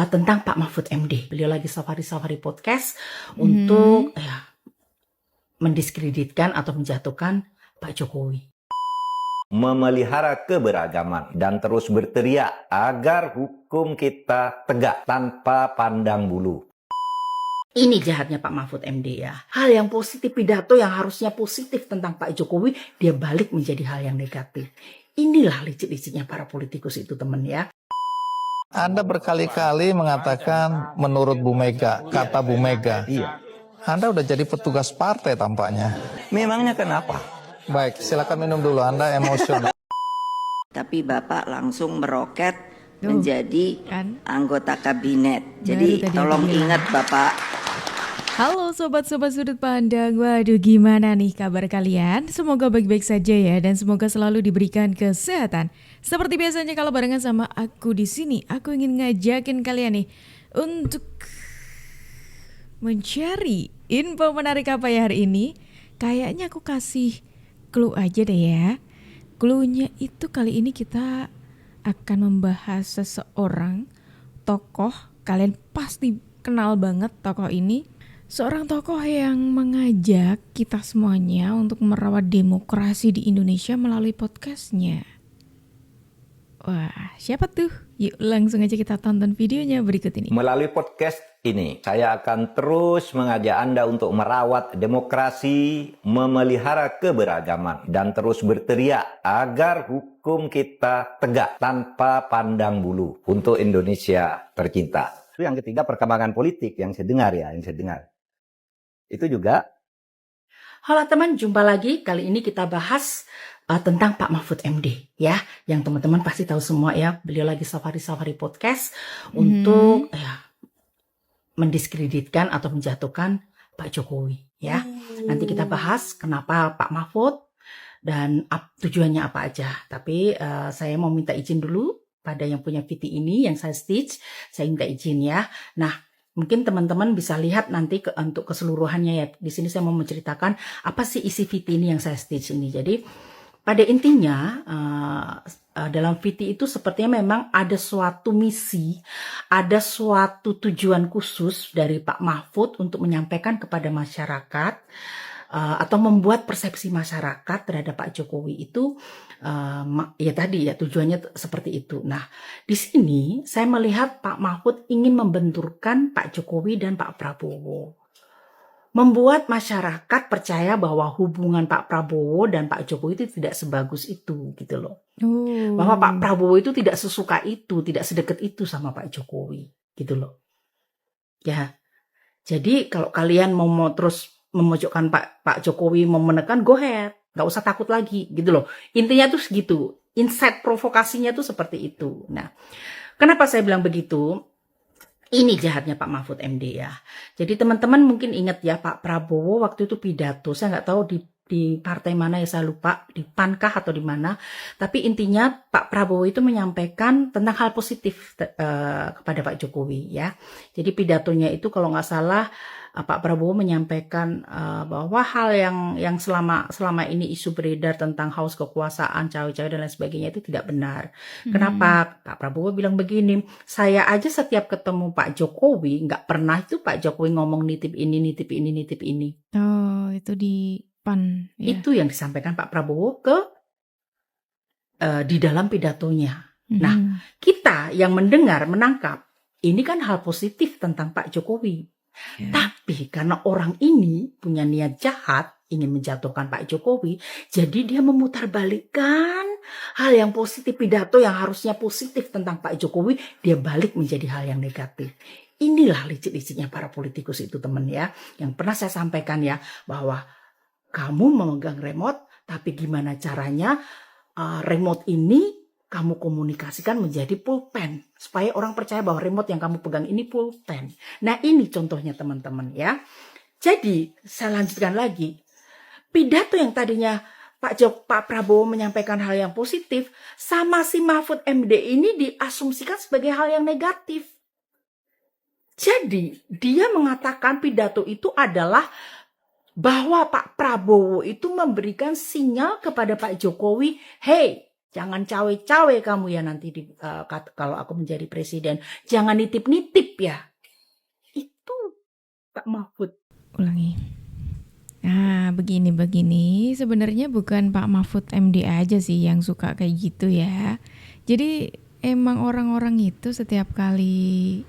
tentang Pak Mahfud MD. Beliau lagi safari podcast untuk mendiskreditkan atau menjatuhkan Pak Jokowi. Memelihara keberagaman dan terus berteriak agar hukum kita tegak tanpa pandang bulu. Ini jahatnya Pak Mahfud MD ya. Hal yang positif, pidato yang harusnya positif tentang Pak Jokowi, dia balik menjadi hal yang negatif. Inilah licik-liciknya para politikus itu, teman ya. Anda berkali-kali mengatakan menurut Bu Mega, kata Bu Mega. Iya. Anda udah jadi petugas partai tampaknya. Memangnya kenapa? Baik, silakan minum dulu, Anda emosional. Tapi Bapak langsung meroket menjadi anggota kabinet. Jadi tolong ingat Bapak. Halo sobat-sobat sudut pandang, waduh gimana nih kabar kalian? Semoga baik-baik saja ya dan semoga selalu diberikan kesehatan. Seperti biasanya kalau barengan sama aku di sini, aku ingin ngajakin kalian nih untuk mencari info menarik apa ya hari ini. Kayaknya aku kasih clue aja deh ya. Clue-nya itu kali ini kita akan membahas seseorang tokoh, kalian pasti kenal banget tokoh ini. Seorang tokoh yang mengajak kita semuanya untuk merawat demokrasi di Indonesia melalui podcastnya. Wah, siapa tuh? Yuk langsung aja kita tonton videonya berikut ini. Melalui podcast ini, saya akan terus mengajak Anda untuk merawat demokrasi, memelihara keberagaman, dan terus berteriak agar hukum kita tegak tanpa pandang bulu untuk Indonesia tercinta. Itu yang ketiga, perkembangan politik yang saya dengar ya, Itu juga. Halo teman, jumpa lagi. Kali ini kita bahas tentang Pak Mahfud MD ya, yang teman-teman pasti tahu semua ya. Beliau lagi safari podcast untuk mendiskreditkan atau menjatuhkan Pak Jokowi ya. Nanti kita bahas kenapa Pak Mahfud dan tujuannya apa aja. Tapi saya mau minta izin dulu pada yang punya VT ini yang saya stitch, saya minta izin ya. Nah, mungkin teman-teman bisa lihat nanti untuk keseluruhannya ya. Di sini saya mau menceritakan apa sih isi VT ini yang saya stitch ini. Jadi pada intinya dalam VT itu sepertinya memang ada suatu misi, ada suatu tujuan khusus dari Pak Mahfud untuk menyampaikan kepada masyarakat atau membuat persepsi masyarakat terhadap Pak Jokowi itu ya tadi ya tujuannya seperti itu. Nah, di sini saya melihat Pak Mahfud ingin membenturkan Pak Jokowi dan Pak Prabowo. Membuat masyarakat percaya bahwa hubungan Pak Prabowo dan Pak Jokowi itu tidak sebagus itu gitu loh. Bahwa Pak Prabowo itu tidak sesuka itu, tidak sedekat itu sama Pak Jokowi gitu loh. Ya. Jadi kalau kalian mau terus memojokkan Pak Jokowi, mau menekan, go ahead. Gak usah takut lagi gitu loh. Intinya tuh segitu. Insight provokasinya tuh seperti itu. Nah, kenapa saya bilang begitu? Ini jahatnya Pak Mahfud MD ya. Jadi teman-teman mungkin ingat ya Pak Prabowo waktu itu pidato. Saya nggak tahu di partai mana ya, saya lupa, di PAN kah atau di mana. Tapi intinya Pak Prabowo itu menyampaikan tentang hal positif kepada Pak Jokowi ya. Jadi pidatonya itu kalau nggak salah Pak Prabowo menyampaikan bahwa hal yang selama ini isu beredar tentang haus kekuasaan, cawe-cawe dan lain sebagainya itu tidak benar. Kenapa? Pak Prabowo bilang begini, saya aja setiap ketemu Pak Jokowi nggak pernah itu Pak Jokowi ngomong nitip ini, nitip ini, nitip ini. Oh, itu di PAN. Ya. Itu yang disampaikan Pak Prabowo di dalam pidatonya. Nah, kita yang mendengar, menangkap, ini kan hal positif tentang Pak Jokowi. Tapi karena orang ini punya niat jahat, ingin menjatuhkan Pak Jokowi, jadi dia memutarbalikkan hal yang positif, pidato yang harusnya positif tentang Pak Jokowi, dia balik menjadi hal yang negatif. Inilah licik-liciknya para politikus itu teman ya, yang pernah saya sampaikan ya, bahwa kamu memegang remote, tapi gimana caranya remote ini kamu komunikasikan menjadi pulpen. Supaya orang percaya bahwa remote yang kamu pegang ini pulpen. Nah ini contohnya teman-teman ya. Jadi saya lanjutkan lagi. Pidato yang tadinya Pak Prabowo menyampaikan hal yang positif, sama si Mahfud MD ini diasumsikan sebagai hal yang negatif. Jadi dia mengatakan pidato itu adalah bahwa Pak Prabowo itu memberikan sinyal kepada Pak Jokowi, hey, Jangan cawe-cawe kamu ya nanti kalau aku menjadi presiden. Jangan nitip-nitip ya. Itu Pak Mahfud. Ulangi. Nah, begini. Sebenarnya bukan Pak Mahfud MD aja sih yang suka kayak gitu ya. Jadi emang orang-orang itu setiap kali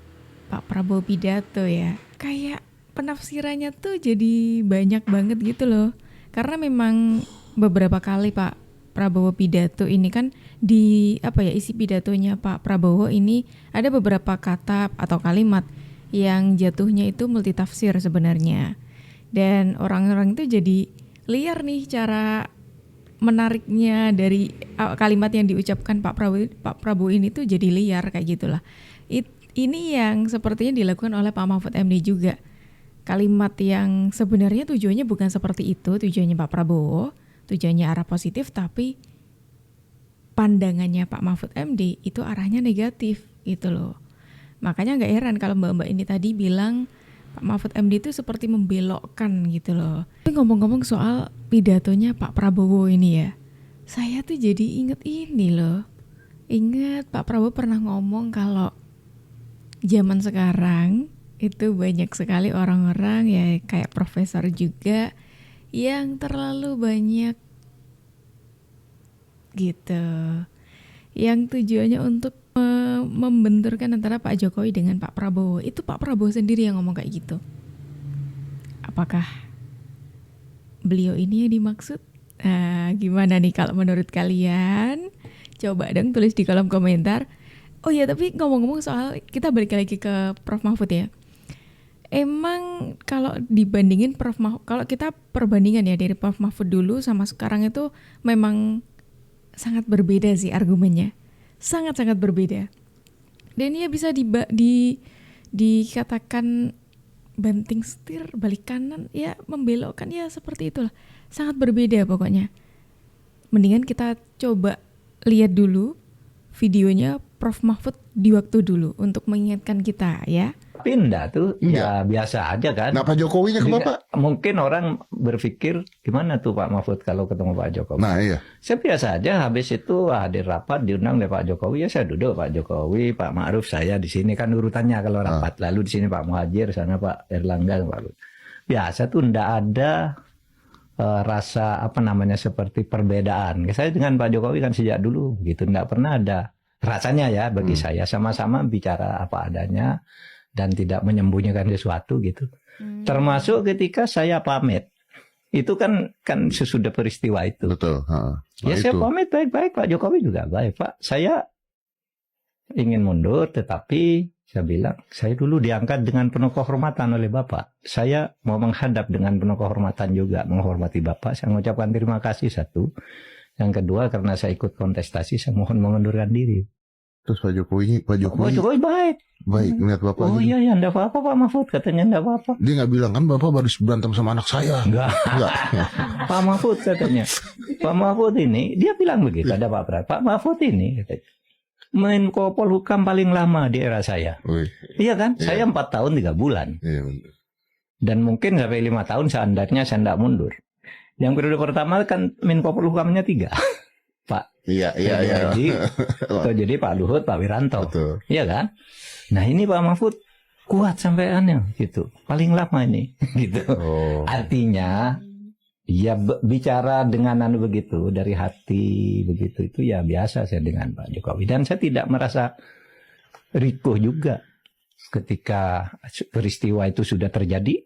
Pak Prabowo pidato ya, kayak penafsirannya tuh jadi banyak banget gitu loh. Karena memang beberapa kali Pak Prabowo pidato ini kan isi pidatonya Pak Prabowo ini ada beberapa kata atau kalimat yang jatuhnya itu multitafsir sebenarnya. Dan orang-orang itu jadi liar nih cara menariknya dari kalimat yang diucapkan Pak Prabowo ini tuh jadi liar kayak gitulah. Ini yang sepertinya dilakukan oleh Pak Mahfud MD juga. Kalimat yang sebenarnya tujuannya bukan seperti itu, tujuannya Pak Prabowo, tujuannya arah positif, tapi pandangannya Pak Mahfud MD itu arahnya negatif gitu loh. Makanya gak heran kalau mbak-mbak ini tadi bilang Pak Mahfud MD itu seperti membelokkan gitu loh. Tapi ngomong-ngomong soal pidatonya Pak Prabowo ini ya, saya tuh jadi inget ini loh. Ingat Pak Prabowo pernah ngomong kalau zaman sekarang itu banyak sekali orang-orang ya kayak profesor juga yang terlalu banyak gitu, yang tujuannya untuk membenturkan antara Pak Jokowi dengan Pak Prabowo. Itu Pak Prabowo sendiri yang ngomong kayak gitu. Apakah beliau ini yang dimaksud? Gimana nih kalau menurut kalian? Coba dong tulis di kolom komentar. Oh ya, tapi ngomong-ngomong soal, kita balik lagi ke Prof Mahfud ya. Emang kalau dibandingin kalau kita perbandingan ya dari Prof Mahfud dulu sama sekarang itu memang sangat berbeda sih argumennya. Sangat-sangat berbeda. Dan ya bisa dikatakan banting setir, balik kanan, ya membelokkan, ya seperti itulah. Sangat berbeda pokoknya. Mendingan kita coba lihat dulu videonya Prof Mahfud di waktu dulu untuk mengingatkan kita ya. Pindah tuh ya biasa aja kan. Nah Pak Jokowinya ke Bapak? Mungkin orang berpikir gimana tuh Pak Mahfud kalau ketemu Pak Jokowi. Nah iya. Saya biasa aja, habis itu hadir rapat diundang oleh Pak Jokowi, ya saya duduk Pak Jokowi, Pak Ma'ruf, saya di sini kan urutannya kalau rapat. Lalu di sini Pak Muhadjir, sana Pak Erlangga, Pak Lut. Biasa tuh ndak ada rasa seperti perbedaan. Saya dengan Pak Jokowi kan sejak dulu gitu, ndak pernah ada rasanya ya bagi saya, sama-sama bicara apa adanya dan tidak menyembunyikan sesuatu gitu. Termasuk ketika saya pamit. Itu kan sesudah peristiwa itu. Betul. Ya saya pamit baik-baik, Pak Jokowi juga baik. Pak, saya ingin mundur, tetapi saya bilang, saya dulu diangkat dengan penuh kehormatan oleh Bapak. Saya mau menghadap dengan penuh kehormatan juga, menghormati Bapak. Saya mengucapkan terima kasih satu. Yang kedua, karena saya ikut kontestasi, saya mohon mengundurkan diri. Terus Pak Jokowi baik. Baik, ngeliat Bapak. Oh iya, enggak apa-apa Pak Mahfud, katanya enggak apa-apa. Dia nggak bilang kan Bapak baru berantem sama anak saya. Enggak. Pak Mahfud katanya. Pak Mahfud ini, dia bilang begitu, ada Pak Prat. Pak Mahfud ini, katanya, Menko Polhukam paling lama di era saya. Iya kan? Iya. Saya 4 tahun 3 bulan. Iya, benar. Dan mungkin sampai 5 tahun seandainya saya enggak mundur. Yang periode pertama kan Menko Polhukamnya 3. Pak jadi Pak Luhut, Pak Wiranto. Betul. Iya kan? Nah ini Pak Mahfud kuat sampai gitu. Paling lama ini gitu. Artinya ya bicara dengan begitu dari hati begitu, itu ya biasa saya dengan Pak Jokowi. Dan saya tidak merasa rikuh juga ketika peristiwa itu sudah terjadi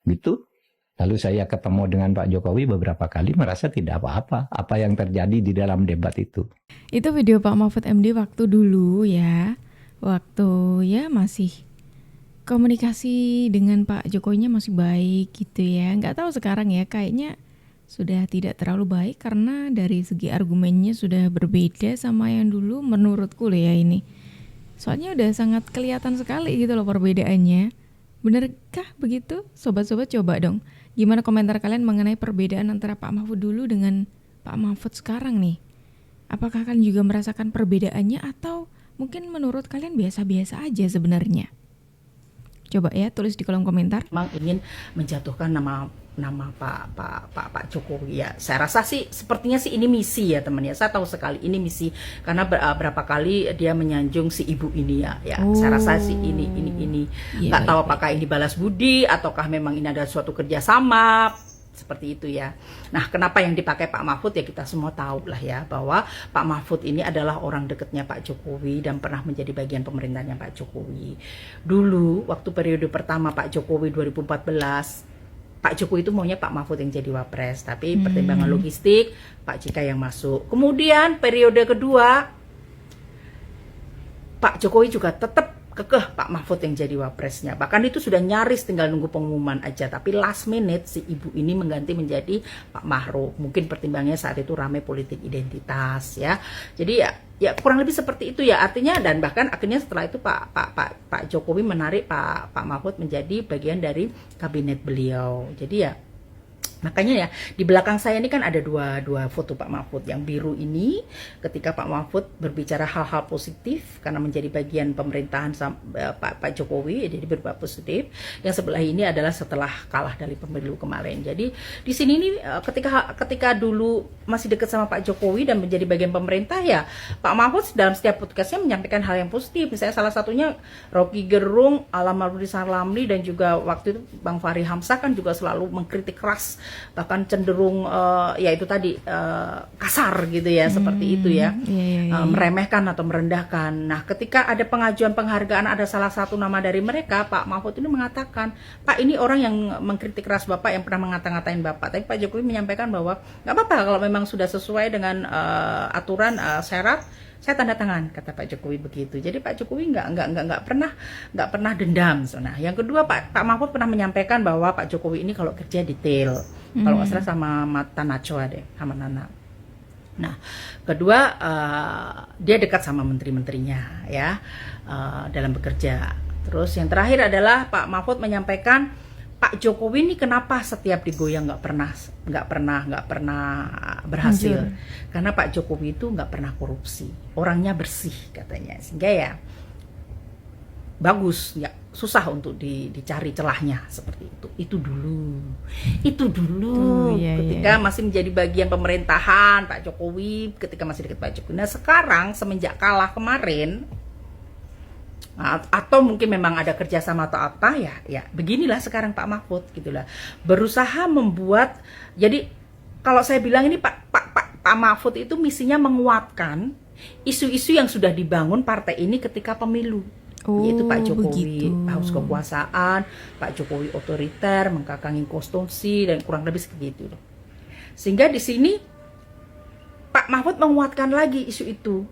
gitu. Lalu saya ketemu dengan Pak Jokowi beberapa kali, merasa tidak apa-apa apa yang terjadi di dalam debat itu. Itu video Pak Mahfud MD waktu dulu ya. Waktu ya masih komunikasi dengan Pak Jokowinya masih baik gitu ya. Nggak tahu sekarang ya, kayaknya sudah tidak terlalu baik karena dari segi argumennya sudah berbeda sama yang dulu menurutku loh ya ini. Soalnya udah sangat kelihatan sekali gitu loh perbedaannya. Benarkah begitu? Sobat-sobat coba dong. Gimana komentar kalian mengenai perbedaan antara Pak Mahfud dulu dengan Pak Mahfud sekarang nih? Apakah kalian juga merasakan perbedaannya atau mungkin menurut kalian biasa-biasa aja sebenarnya? Coba ya tulis di kolom komentar. Memang ingin menjatuhkan nama nama Pak Jokowi ya. Saya rasa sih sepertinya sih ini misi ya teman ya. Saya tahu sekali ini misi karena berapa kali dia menyanjung si ibu ini ya. Saya rasa sih ini nggak tahu apakah ini balas budi ataukah memang ini ada suatu kerjasama seperti itu ya. Nah, kenapa yang dipakai Pak Mahfud ya kita semua tahu lah ya bahwa Pak Mahfud ini adalah orang dekatnya Pak Jokowi dan pernah menjadi bagian pemerintahnya Pak Jokowi. Dulu waktu periode pertama Pak Jokowi 2014 Pak Jokowi itu maunya Pak Mahfud yang jadi wapres, tapi pertimbangan logistik Pak JK yang masuk. Kemudian periode kedua Pak Jokowi juga tetap kekeh Pak Mahfud yang jadi wapresnya. Bahkan itu sudah nyaris tinggal nunggu pengumuman aja, tapi last minute si ibu ini mengganti menjadi Pak Mahruf. Mungkin pertimbangannya saat itu ramai politik identitas ya. Jadi ya kurang lebih seperti itu ya artinya, dan bahkan akhirnya setelah itu Pak Jokowi menarik Pak Mahfud menjadi bagian dari kabinet beliau. Jadi ya makanya ya di belakang saya ini kan ada dua foto Pak Mahfud. Yang biru ini ketika Pak Mahfud berbicara hal-hal positif karena menjadi bagian pemerintahan Pak Jokowi, jadi berupa positif. Yang sebelah ini adalah setelah kalah dari pemilu kemarin. Jadi di sini ini ketika dulu masih dekat sama Pak Jokowi dan menjadi bagian pemerintah ya Pak Mahfud dalam setiap podcastnya menyampaikan hal yang positif. Misalnya salah satunya Rocky Gerung, Alam Marudi Sarlamli, dan juga waktu itu Bang Fahri Hamzah kan juga selalu mengkritik keras, bahkan cenderung ya itu tadi kasar gitu ya, seperti itu ya, meremehkan atau merendahkan. Nah, ketika ada pengajuan penghargaan ada salah satu nama dari mereka, Pak Mahfud ini mengatakan, Pak ini orang yang mengkritik keras Bapak, yang pernah ngata-ngatain Bapak, tapi Pak Jokowi menyampaikan bahwa nggak apa-apa kalau memang sudah sesuai dengan aturan syarat, saya tanda tangan, kata Pak Jokowi begitu. Jadi Pak Jokowi nggak pernah dendam. Nah, yang kedua Pak Mahfud pernah menyampaikan bahwa Pak Jokowi ini kalau kerja detail, kalau nggak salah sama Mata Najwa deh, sama Nana. Nah, kedua dia dekat sama menteri-menterinya ya dalam bekerja. Terus yang terakhir adalah Pak Mahfud menyampaikan Pak Jokowi ini kenapa setiap digoyang nggak pernah berhasil? Karena Pak Jokowi itu nggak pernah korupsi, orangnya bersih katanya, sehingga ya bagus, ya susah untuk dicari celahnya seperti itu. Itu dulu ketika masih menjadi bagian pemerintahan Pak Jokowi, ketika masih dekat Pak Jokowi. Nah sekarang semenjak kalah kemarin, atau mungkin memang ada kerjasama atau apa ya beginilah sekarang Pak Mahfud gitulah, berusaha membuat. Jadi kalau saya bilang ini Pak Mahfud itu misinya menguatkan isu-isu yang sudah dibangun partai ini ketika pemilu, yaitu Pak Jokowi haus kekuasaan, Pak Jokowi otoriter, mengkakangi konstitusi, dan kurang lebih seperti itu. Sehingga di sini Pak Mahfud menguatkan lagi isu itu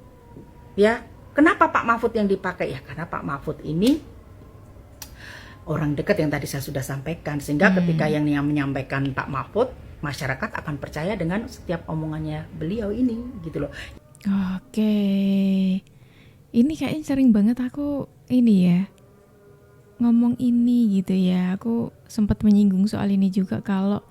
ya. Kenapa Pak Mahfud yang dipakai? Ya karena Pak Mahfud ini orang dekat yang tadi saya sudah sampaikan. Sehingga ketika yang menyampaikan Pak Mahfud, masyarakat akan percaya dengan setiap omongannya beliau ini gitu loh. Oke. Ini kayaknya sering banget aku ini ya ngomong ini gitu ya. Aku sempat menyinggung soal ini juga, kalau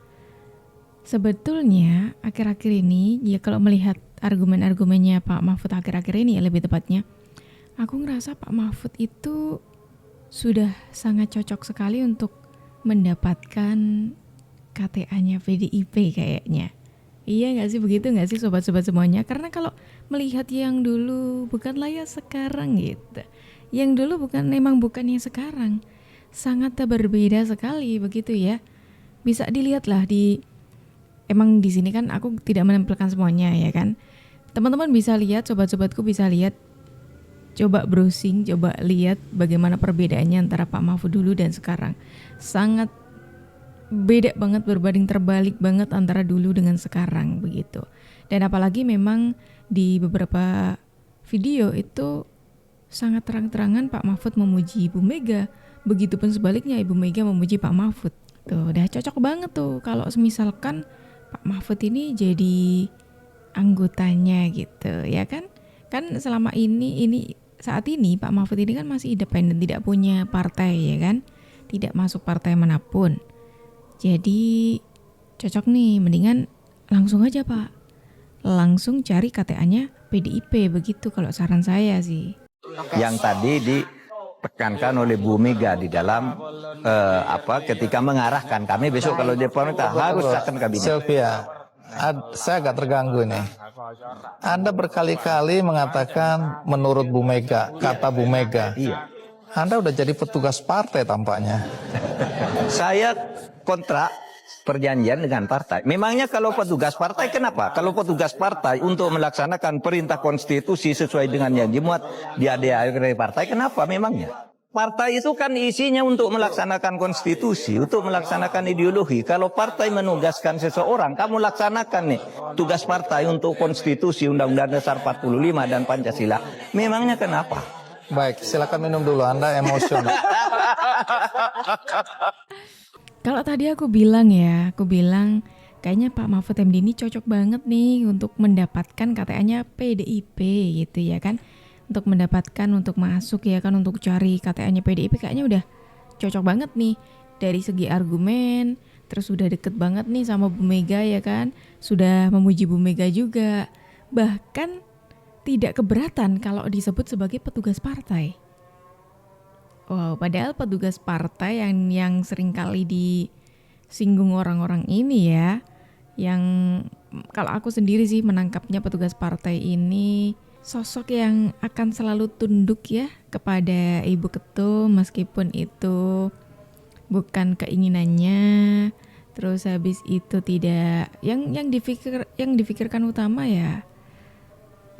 sebetulnya akhir-akhir ini ya kalau melihat argumen-argumennya Pak Mahfud akhir-akhir ini ya lebih tepatnya, aku ngerasa Pak Mahfud itu sudah sangat cocok sekali untuk mendapatkan KTA-nya PDIP kayaknya. Iya gak sih, begitu gak sih sobat-sobat semuanya? Karena kalau melihat yang dulu bukanlah ya sekarang gitu. Yang dulu memang bukan yang sekarang. Sangat berbeda sekali begitu ya. Bisa dilihatlah emang di sini kan aku tidak menampilkan semuanya ya kan. Teman-teman bisa lihat, sobat-sobatku bisa lihat, coba browsing, coba lihat bagaimana perbedaannya antara Pak Mahfud dulu dan sekarang. Sangat beda banget, berbanding terbalik banget antara dulu dengan sekarang begitu. Dan apalagi memang di beberapa video itu sangat terang-terangan Pak Mahfud memuji Ibu Mega, begitupun sebaliknya Ibu Mega memuji Pak Mahfud. Tuh, udah cocok banget tuh kalau misalkan Pak Mahfud ini jadi anggotanya gitu ya kan. Kan selama ini saat ini Pak Mahfud ini kan masih independen, tidak punya partai ya kan, tidak masuk partai manapun. Jadi cocok nih, mendingan langsung aja Pak, langsung cari KTA-nya PDIP begitu kalau saran saya sih. Yang tadi tekankan oleh Bu Mega di dalam ketika mengarahkan kami besok kalau di pemerintah harus akan kabinet. Sylvia, saya agak terganggu nih. Anda berkali-kali mengatakan menurut Bu Mega, kata Bu Mega. Iya. Anda udah jadi petugas partai tampaknya. Saya kontrak perjanjian dengan partai. Memangnya kalau petugas partai kenapa? Kalau petugas partai untuk melaksanakan perintah konstitusi sesuai dengan yang dimuat di ADAR partai, kenapa memangnya? Partai itu kan isinya untuk melaksanakan konstitusi, untuk melaksanakan ideologi. Kalau partai menugaskan seseorang, kamu laksanakan nih tugas partai untuk konstitusi, Undang-Undang Dasar 45 dan Pancasila. Memangnya kenapa? Baik, silakan minum dulu. Anda emosional. Kalau tadi aku bilang kayaknya Pak Mahfud MD ini cocok banget nih untuk mendapatkan KTA-nya PDIP gitu ya kan. Untuk mendapatkan, untuk masuk ya kan, untuk cari KTA-nya PDIP kayaknya udah cocok banget nih. Dari segi argumen, terus udah deket banget nih sama Bu Mega ya kan. Sudah memuji Bu Mega juga. Bahkan tidak keberatan kalau disebut sebagai petugas partai. Wow, padahal petugas partai yang seringkali disinggung orang-orang ini ya. Yang kalau aku sendiri sih menangkapnya petugas partai ini sosok yang akan selalu tunduk ya kepada Ibu Ketum meskipun itu bukan keinginannya. Terus habis itu tidak yang difikirkan utama ya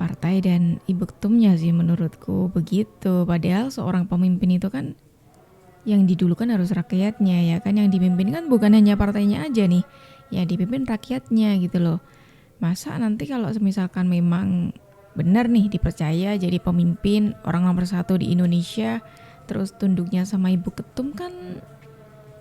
partai dan Ibu Ketumnya sih menurutku begitu. Padahal seorang pemimpin itu kan yang didulukan harus rakyatnya ya kan. Yang dipimpin kan bukan hanya partainya aja nih, ya dipimpin rakyatnya gitu loh. Masa nanti kalau misalkan memang benar nih dipercaya jadi pemimpin orang nomor 1 di Indonesia, terus tunduknya sama Ibu Ketum kan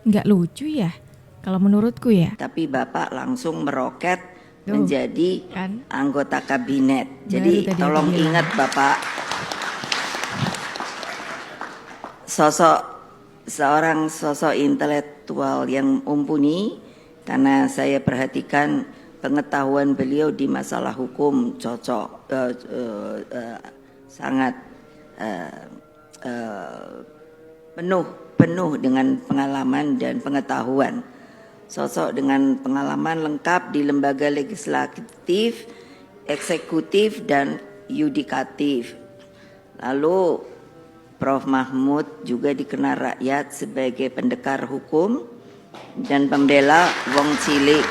nggak lucu ya kalau menurutku ya. Tapi Bapak langsung meroket menjadi kan? Anggota kabinet. Jadi tolong ingat Bapak, seorang sosok intelektual yang mumpuni, karena saya perhatikan pengetahuan beliau di masalah hukum sangat penuh dengan pengalaman dan pengetahuan. Sosok dengan pengalaman lengkap di lembaga legislatif, eksekutif, dan yudikatif. Lalu Prof. Mahmud juga dikenal rakyat sebagai pendekar hukum dan pembela wong cilik.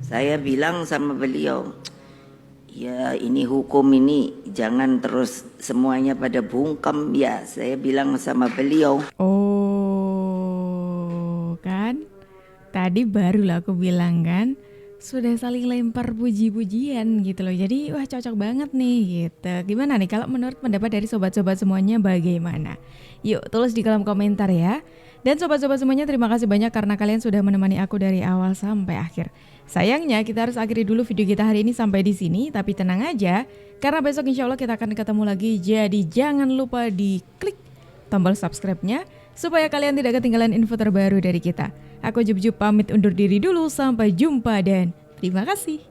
Saya bilang sama beliau, ya ini hukum ini jangan terus semuanya pada bungkem ya. Saya bilang sama beliau. Kan tadi barulah aku bilang kan sudah saling lempar puji-pujian gitu loh. Jadi wah cocok banget nih gitu. Gimana nih kalau menurut pendapat dari sobat-sobat semuanya bagaimana? Yuk tulis di kolom komentar ya. Dan sobat-sobat semuanya terima kasih banyak karena kalian sudah menemani aku dari awal sampai akhir. Sayangnya kita harus akhiri dulu video kita hari ini sampai di sini. Tapi tenang aja karena besok insya Allah kita akan ketemu lagi. Jadi jangan lupa diklik tombol subscribe-nya supaya kalian tidak ketinggalan info terbaru dari kita. Aku Jub pamit undur diri dulu, sampai jumpa dan terima kasih.